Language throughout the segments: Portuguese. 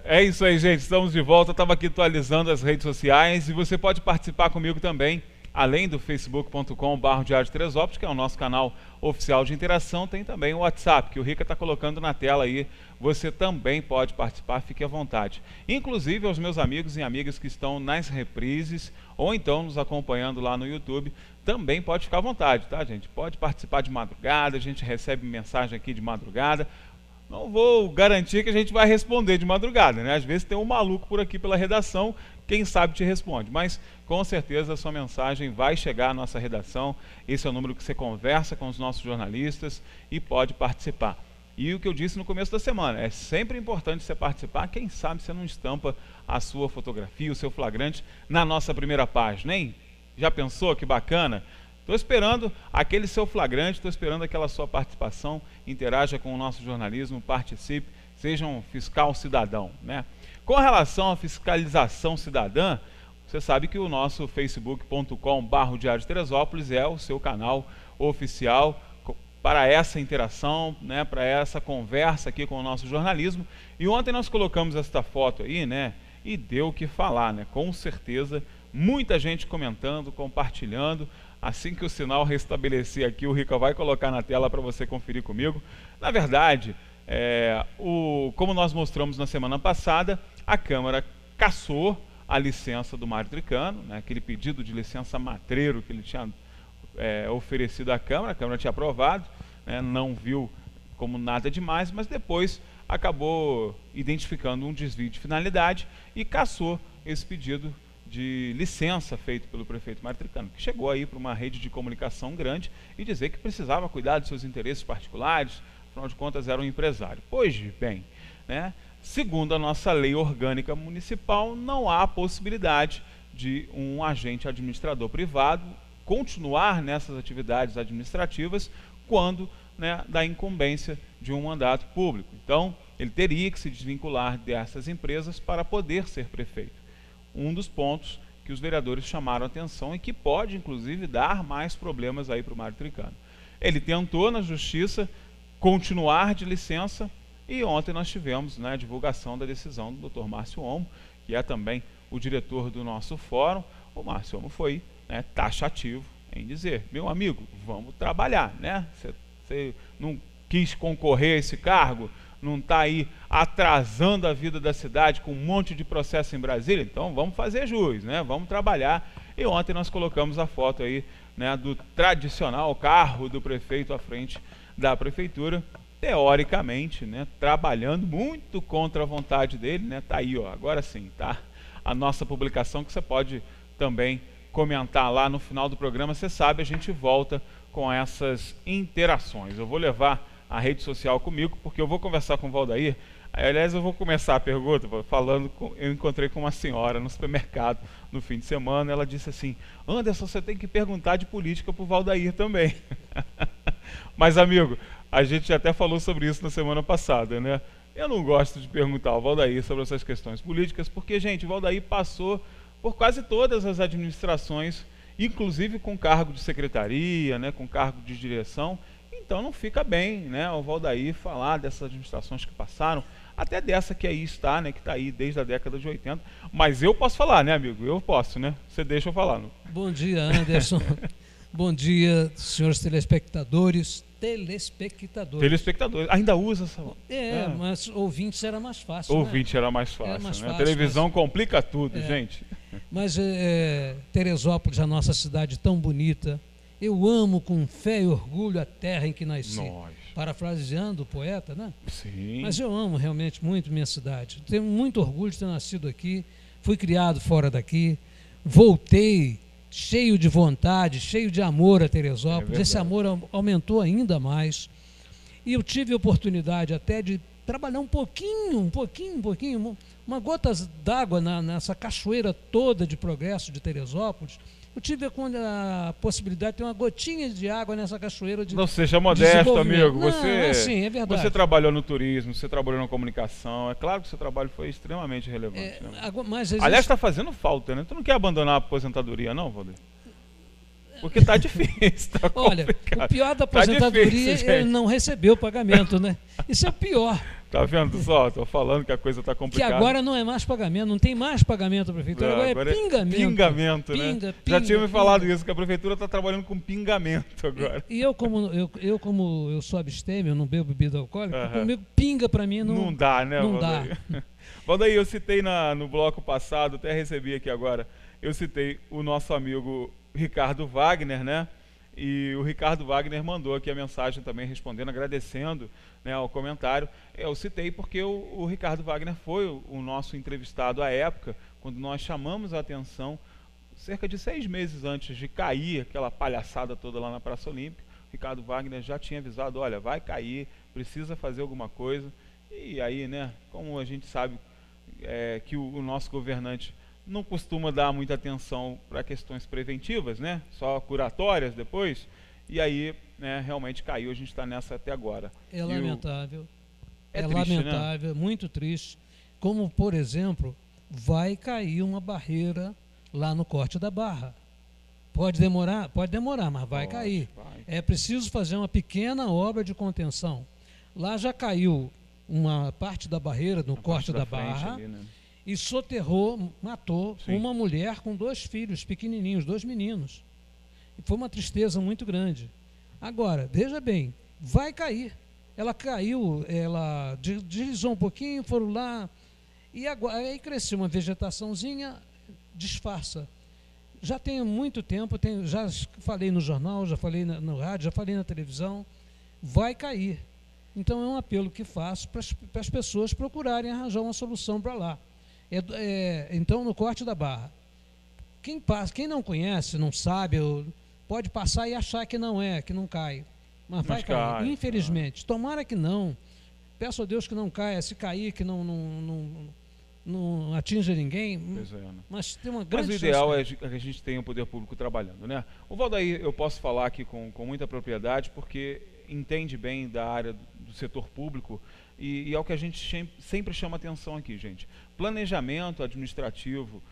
É isso aí, gente. Estamos de volta. Estava aqui atualizando as redes sociais e você pode participar comigo também. Além do facebook.com/Diário de Teresópolis, que é o nosso canal oficial de interação, tem também o WhatsApp, que o Rica está colocando na tela aí. Você também pode participar, fique à vontade. Inclusive aos meus amigos e amigas que estão nas reprises ou então nos acompanhando lá no YouTube, também pode ficar à vontade, tá, gente? Pode participar de madrugada, a gente recebe mensagem aqui de madrugada. Não vou garantir que a gente vai responder de madrugada, né? Às vezes tem um maluco por aqui pela redação, quem sabe te responde, mas com certeza a sua mensagem vai chegar à nossa redação. Esse é o número que você conversa com os nossos jornalistas e pode participar. E o que eu disse no começo da semana, é sempre importante você participar, quem sabe você não estampa a sua fotografia, o seu flagrante na nossa primeira página, hein? Já pensou que bacana? Estou esperando aquele seu flagrante, estou esperando aquela sua participação, interaja com o nosso jornalismo, participe, seja um fiscal cidadão, né? Com relação à fiscalização cidadã, você sabe que o nosso facebook.com/Diário de Teresópolis é o seu canal oficial para essa interação, né, para essa conversa aqui com o nosso jornalismo. E ontem nós colocamos esta foto aí, né, e deu o que falar, né? Com certeza, muita gente comentando, compartilhando. Assim que o sinal restabelecer aqui, o Rica vai colocar na tela para você conferir comigo. Na verdade, como nós mostramos na semana passada, a Câmara cassou a licença do Mário Tricano, né, aquele pedido de licença matreiro que ele tinha oferecido à Câmara, a Câmara tinha aprovado, né, não viu como nada demais, mas depois acabou identificando um desvio de finalidade e cassou esse pedido de licença feito pelo prefeito Mário Tricano, que chegou aí para uma rede de comunicação grande e dizer que precisava cuidar de seus interesses particulares, afinal de contas era um empresário. Pois bem, né, segundo a nossa lei orgânica municipal, não há possibilidade de um agente administrador privado continuar nessas atividades administrativas quando, né, da incumbência de um mandato público. Então, ele teria que se desvincular dessas empresas para poder ser prefeito. Um dos pontos que os vereadores chamaram a atenção e que pode, inclusive, dar mais problemas aí para o Mário Tricano. Ele tentou na justiça continuar de licença e ontem nós tivemos, né, a divulgação da decisão do Dr. Márcio Olmo, que é também o diretor do nosso fórum. O Márcio Olmo foi, né, taxativo em dizer: meu amigo, vamos trabalhar, né? Você não quis concorrer a esse cargo, não está aí atrasando a vida da cidade com um monte de processo em Brasília, então vamos fazer jus, né? Vamos trabalhar. E ontem nós colocamos a foto aí, né, do tradicional carro do prefeito à frente da prefeitura, teoricamente, né, trabalhando muito contra a vontade dele, né? Tá aí, ó, agora sim, tá? A nossa publicação que você pode também comentar lá no final do programa. Você sabe, a gente volta com essas interações. Eu vou levar a rede social comigo, porque eu vou conversar com o Valdair. Aliás, eu vou começar a pergunta falando eu encontrei com uma senhora no supermercado no fim de semana. Ela disse assim: Anderson, você tem que perguntar de política para o Valdair também. Mas, amigo, a gente até falou sobre isso na semana passada, né? Eu não gosto de perguntar ao Valdair sobre essas questões políticas, porque, gente, o Valdair passou por quase todas as administrações, inclusive com cargo de secretaria, né, com cargo de direção. Então não fica bem, né, o Valdair falar dessas administrações que passaram, até dessa que aí está, né, que está aí desde a década de 80. Mas eu posso falar, né, amigo? Eu posso, né? Você deixa eu falar. Não? Bom dia, Anderson. Bom dia, senhores telespectadores. Telespectadores. Ainda usa essa... mas ouvintes era mais fácil. Ouvinte, né? Era mais fácil, né? A televisão complica tudo, gente. Mas Teresópolis, a nossa cidade tão bonita, eu amo com fé e orgulho a terra em que nasci. Parafraseando o poeta, né? Sim. Mas eu amo realmente muito minha cidade. Tenho muito orgulho de ter nascido aqui, fui criado fora daqui, voltei cheio de vontade, cheio de amor a Teresópolis. Esse amor aumentou ainda mais. E eu tive a oportunidade até de trabalhar um pouquinho, uma gota d'água nessa cachoeira toda de progresso de Teresópolis. Eu tive a possibilidade de ter uma gotinha de água nessa cachoeira de... Não seja modesto, amigo. Sim, é verdade. Você trabalhou no turismo, você trabalhou na comunicação. É claro que o seu trabalho foi extremamente relevante. Né? Mas aliás, está fazendo falta, né? Tu não quer abandonar a aposentadoria, não, Valdir? Porque está difícil, tá Olha, complicado. o pior da aposentadoria é não receber o pagamento, né? Isso é o pior. Tá vendo só? Estou falando que a coisa está complicada. Que agora não é mais pagamento, não tem mais pagamento da prefeitura, agora é pingamento. Pingamento, né? Pinga, já tinha me falado isso, que a prefeitura está trabalhando com pingamento agora. E eu, como eu sou abstêmio, eu não bebo bebida alcoólica, comigo pinga para mim não dá, né? Não dá. Valdair, eu citei no bloco passado, até recebi aqui agora, eu citei o nosso amigo Ricardo Wagner, né? E o Ricardo Wagner mandou aqui a mensagem também respondendo, agradecendo, né, ao comentário. Eu citei porque o Ricardo Wagner foi o nosso entrevistado à época, quando nós chamamos a atenção, cerca de 6 meses antes de cair aquela palhaçada toda lá na Praça Olímpica. O Ricardo Wagner já tinha avisado, olha, vai cair, precisa fazer alguma coisa. E aí, né, como a gente sabe que o nosso governante não costuma dar muita atenção para questões preventivas, né? Só curatórias depois. E aí, né, realmente caiu, a gente está nessa até agora. É lamentável. É triste, lamentável, né? Muito triste. Como, por exemplo, vai cair uma barreira lá no Corte da Barra. Pode demorar, mas vai cair. É preciso fazer uma pequena obra de contenção. Lá já caiu uma parte da barreira no Corte da Barra. Ali, né? E soterrou, matou uma mulher com 2 filhos pequenininhos, 2 meninos. E foi uma tristeza muito grande. Agora, veja bem, vai cair. Ela caiu, ela deslizou um pouquinho, foram lá, e agora, aí cresceu uma vegetaçãozinha, disfarça. Já tem muito tempo, já falei no jornal, já falei no rádio, já falei na televisão, vai cair. Então é um apelo que faço para as pessoas procurarem arranjar uma solução para lá. Então, no Corte da Barra, quem não conhece, não sabe, pode passar e achar que não cai, mas vai cair, infelizmente. Tomara que não, peço a Deus que não caia, se cair, que não atinja ninguém, mas tem uma grande chance. Mas o ideal é que a gente tenha o poder público trabalhando, né? O Valdair, eu posso falar aqui com muita propriedade, porque entende bem da área do setor público, e é o que a gente sempre chama atenção aqui, gente. Planejamento administrativo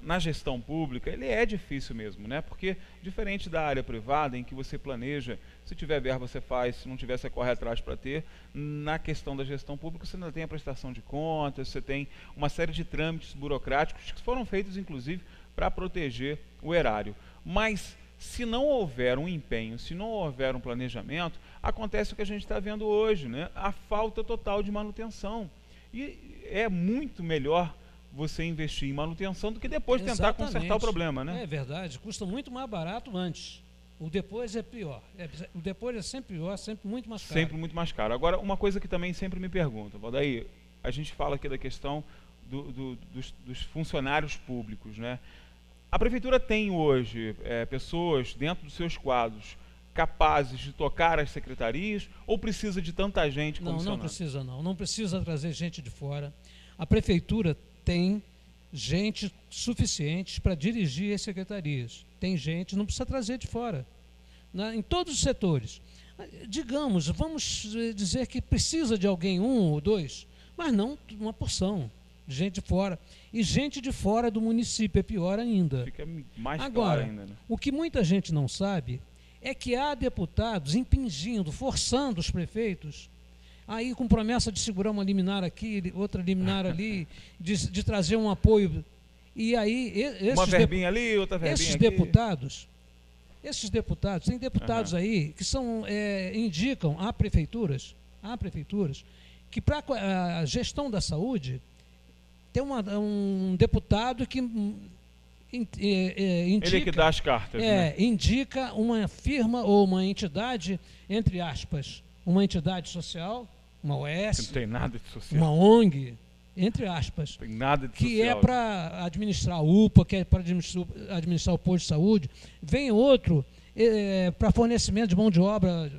na gestão pública, ele é difícil mesmo, né? Porque diferente da área privada, em que você planeja, se tiver verba você faz, se não tiver você corre atrás para ter, na questão da gestão pública você ainda tem a prestação de contas, você tem uma série de trâmites burocráticos que foram feitos inclusive para proteger o erário. Mas se não houver um empenho, se não houver um planejamento, acontece o que a gente está vendo hoje, né? A falta total de manutenção. E é muito melhor você investir em manutenção do que depois tentar consertar o problema, né? É verdade, custa muito mais barato antes. O depois é pior. O depois é sempre pior, sempre muito mais caro. Sempre muito mais caro. Agora, uma coisa que também sempre me perguntam, Valdair, a gente fala aqui da questão dos funcionários públicos, né? A prefeitura tem hoje pessoas dentro dos seus quadros capazes de tocar as secretarias ou precisa de tanta gente comissionada? Não precisa não precisa trazer gente de fora. A prefeitura tem gente suficiente para dirigir as secretarias. Tem gente, não precisa trazer de fora, né? Em todos os setores. Digamos, vamos dizer que precisa de alguém, 1 ou 2, mas não uma porção de gente de fora. E gente de fora do município, é pior ainda. Fica mais Agora, claro ainda, né? O que muita gente não sabe é que há deputados impingindo, forçando os prefeitos, aí com promessa de segurar uma liminar aqui, outra liminar ali, de trazer um apoio. E aí, uma verbinha ali, outra verbinha esses aqui. Esses deputados, tem deputados aí que indicam a prefeituras que para a gestão da saúde tem um deputado que indica, ele que dá as cartas, né? Indica uma firma ou uma entidade, entre aspas, uma entidade social, uma OS, que não tem nada de social, uma ONG, entre aspas, tem nada de que social, é para administrar a UPA, que é para administrar o posto de saúde. Vem outro para fornecimento de mão de obra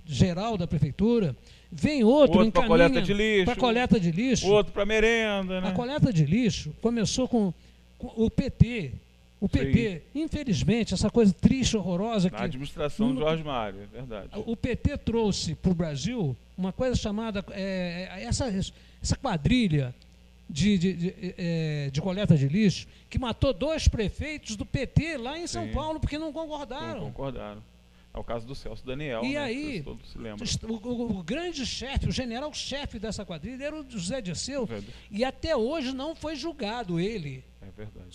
geral da prefeitura. Vem outro para coleta de lixo, outro para merenda, né? A coleta de lixo começou com o PT. O PT, infelizmente, essa coisa triste, horrorosa... Na administração de Jorge Mário, é verdade. O PT trouxe para o Brasil uma coisa chamada... essa quadrilha de coleta de lixo, que matou 2 prefeitos do PT lá em São Paulo, porque não concordaram. Não concordaram. É o caso do Celso Daniel, e né? aí, Todos se lembram. O grande chefe, o general-chefe dessa quadrilha era o José Dirceu, e até hoje não foi julgado ele. É verdade.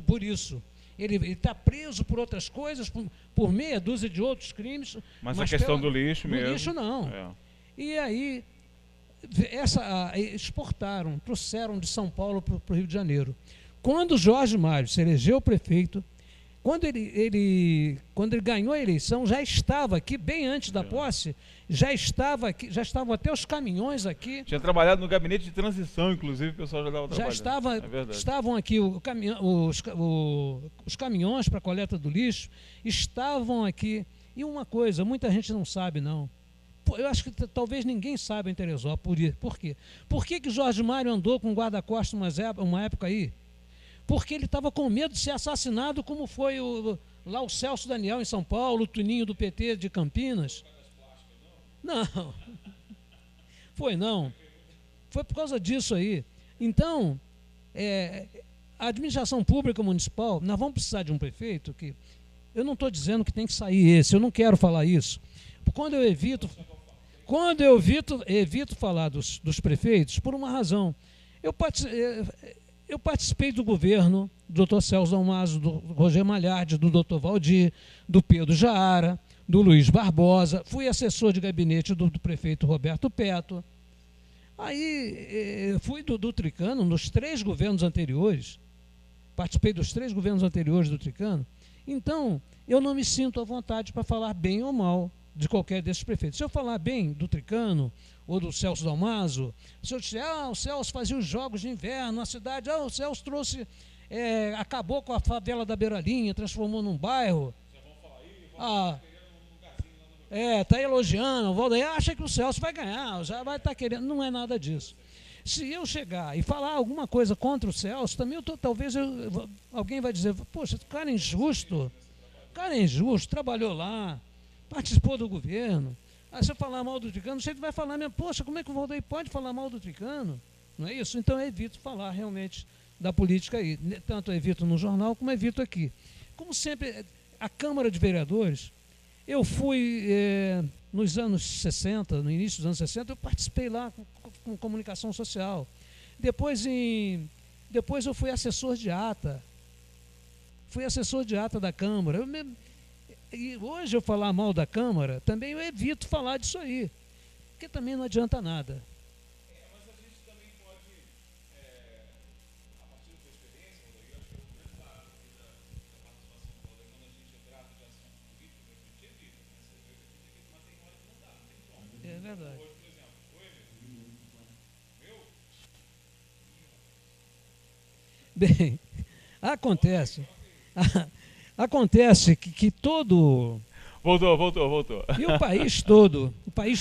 Por isso. Ele está preso por outras coisas, por meia dúzia de outros crimes. Mas a questão do lixo mesmo. Do lixo não. E aí, exportaram, trouxeram de São Paulo para o Rio de Janeiro. Quando Jorge Mário se elegeu prefeito, quando ele ganhou a eleição, já estava aqui, bem antes da posse, já estavam até os caminhões aqui. Tinha trabalhado no gabinete de transição, inclusive, o pessoal já estava trabalhando. Estavam aqui os caminhões para a coleta do lixo, estavam aqui. E uma coisa, muita gente não sabe, não. Eu acho que talvez ninguém saiba em Teresópolis. Por quê? Por que Jorge Mário andou com guarda-costas uma época aí? Porque ele estava com medo de ser assassinado, como foi lá o Celso Daniel em São Paulo, o Tuninho do PT de Campinas. Não, foi não. Foi por causa disso aí. Então, a administração pública municipal, nós vamos precisar de um prefeito que... Eu não estou dizendo que tem que sair esse, eu não quero falar isso. Quando eu evito falar dos prefeitos, por uma razão. Eu participei do governo do Dr. Celso Dalmaso, do Roger Malhardi, do Dr. Valdir, do Pedro Jaara, do Luiz Barbosa, fui assessor de gabinete do prefeito Roberto Petto. Aí fui do Tricano nos 3 governos anteriores, participei dos 3 governos anteriores do Tricano. Então, eu não me sinto à vontade para falar bem ou mal de qualquer desses prefeitos. Se eu falar bem do Tricano ou do Celso Dalmaso, se eu disser, o Celso fazia os jogos de inverno na cidade, o Celso trouxe, acabou com a favela da Beiralinha, transformou num bairro. Está elogiando, o Valdeir acha que o Celso vai ganhar, já vai estar querendo, não é nada disso. Se eu chegar e falar alguma coisa contra o Celso, também alguém vai dizer, poxa, cara é injusto, trabalhou lá, participou do governo. Aí se eu falar mal do Tricano, você vai falar mesmo, poxa, como é que o Valdeir pode falar mal do Tricano? Não é isso? Então eu evito falar realmente da política aí. Tanto eu evito no jornal como eu evito aqui. Como sempre, a Câmara de Vereadores, eu fui nos anos 60, no início dos anos 60, eu participei lá com comunicação social. Depois eu fui assessor de ata. Fui assessor de ata da Câmara. E hoje eu falar mal da Câmara, também eu evito falar disso aí, porque também não adianta nada. Mas a gente também pode, a partir da sua experiência, eu acho que é o grande barato da participação do Valdeir, quando a gente trata de assuntos políticos, a gente evita, né? Você vê que mas tem hora que não dá, não tem como. É verdade. Hoje, por exemplo, Bem, acontece que todo... Voltou. E o país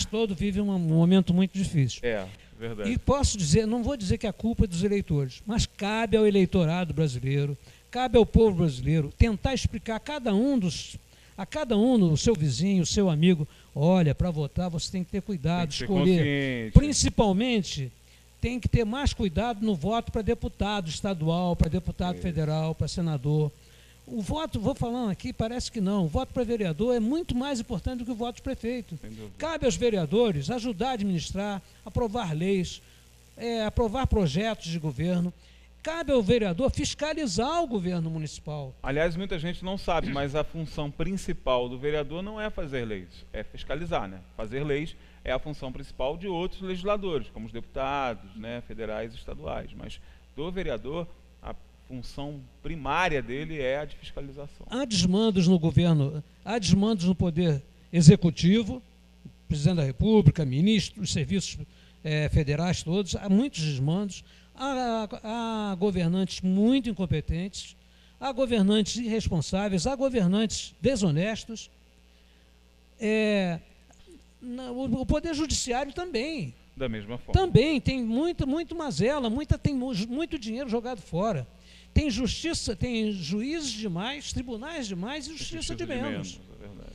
todo vive um momento muito difícil. Verdade. E posso dizer, não vou dizer que a culpa é dos eleitores, mas cabe ao eleitorado brasileiro, cabe ao povo brasileiro, tentar explicar a cada um, o seu vizinho, o seu amigo, olha, para votar você tem que ter cuidado, escolher. Principalmente, tem que ter mais cuidado no voto para deputado estadual, para deputado federal, para senador. O voto, vou falando aqui, parece que não. O voto para vereador é muito mais importante do que o voto de prefeito. Cabe aos vereadores ajudar a administrar, aprovar leis, aprovar projetos de governo. Cabe ao vereador fiscalizar o governo municipal. Aliás, muita gente não sabe, mas a função principal do vereador não é fazer leis, é fiscalizar, né? Fazer leis é a função principal de outros legisladores, como os deputados, né, federais e estaduais. Mas do vereador, a função primária dele é a de fiscalização. Há desmandos no governo, há desmandos no poder executivo, presidente da República, ministro, os serviços federais todos, há muitos desmandos, há governantes muito incompetentes, há governantes irresponsáveis, há governantes desonestos. O Poder Judiciário também. Da mesma forma. Também tem muito mazela, tem muito dinheiro jogado fora. Tem justiça, tem juízes demais, tribunais demais e justiça de menos. É verdade.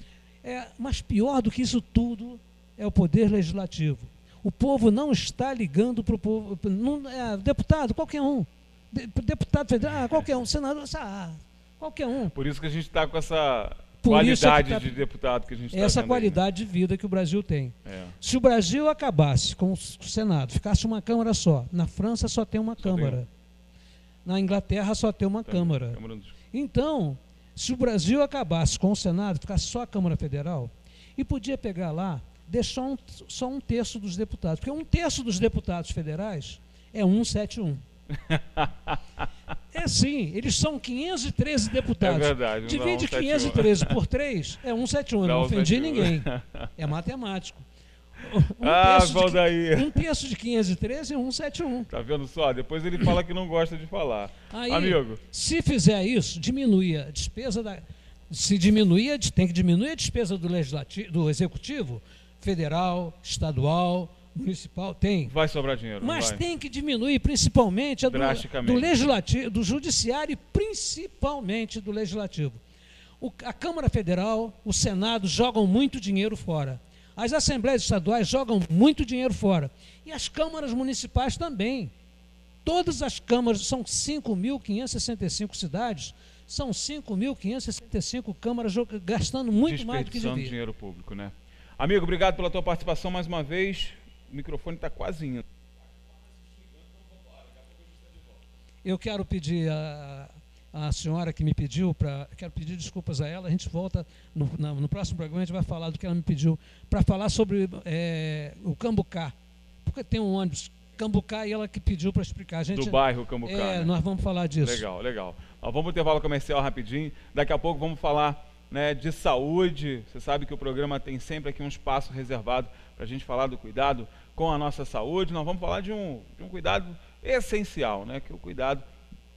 Mas pior do que isso tudo é o Poder Legislativo. O povo não está ligando para o povo. Não, deputado, qualquer um. Deputado federal, qualquer um. Senador, qualquer um. Por isso que a gente está com essa qualidade de deputado que a gente está essa qualidade de vida que o Brasil tem. É. Se o Brasil acabasse com o Senado, ficasse uma Câmara só, na França só tem uma Câmara. Na Inglaterra só tem uma Câmara. Então, se o Brasil acabasse com o Senado, ficasse só a Câmara Federal, e podia pegar lá, deixar só um terço dos deputados, porque um terço dos deputados federais é 171. É sim, eles são 513 deputados. É verdade. Divide 513 por 3, é 171. Eu não ofendi ninguém. É matemático. Um terço de 513 é 171. Tá vendo só? Depois ele fala que não gosta de falar. Aí, amigo, se fizer isso, diminui a despesa da... Se diminuir, tem que diminuir a despesa do legislativo, do executivo, federal, estadual, municipal, tem. Vai sobrar dinheiro. Mas tem que diminuir principalmente a do legislativo, do judiciário e principalmente do legislativo. A Câmara Federal, o Senado jogam muito dinheiro fora. As assembleias estaduais jogam muito dinheiro fora. E as câmaras municipais também. Todas as câmaras, são 5.565 cidades, são 5.565 câmaras gastando muito mais do que devia. Dinheiro público, né? Amigo, obrigado pela tua participação mais uma vez. O microfone está quase indo. Eu quero pedir a senhora que me pediu, quero pedir desculpas a ela, a gente volta, no próximo programa a gente vai falar do que ela me pediu, para falar sobre o Cambucá, porque tem um ônibus Cambucá e ela que pediu para explicar. A gente, do bairro Cambucá. Né? Nós vamos falar disso. Legal, legal. Vamos ao intervalo comercial rapidinho, daqui a pouco vamos falar, né, de saúde. Você sabe que o programa tem sempre aqui um espaço reservado para a gente falar do cuidado com a nossa saúde. Nós vamos falar de um cuidado essencial, né, que é o cuidado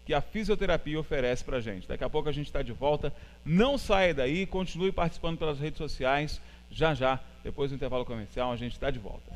que a fisioterapia oferece para a gente. Daqui a pouco a gente está de volta. Não saia daí, continue participando pelas redes sociais. Já, depois do intervalo comercial, a gente está de volta.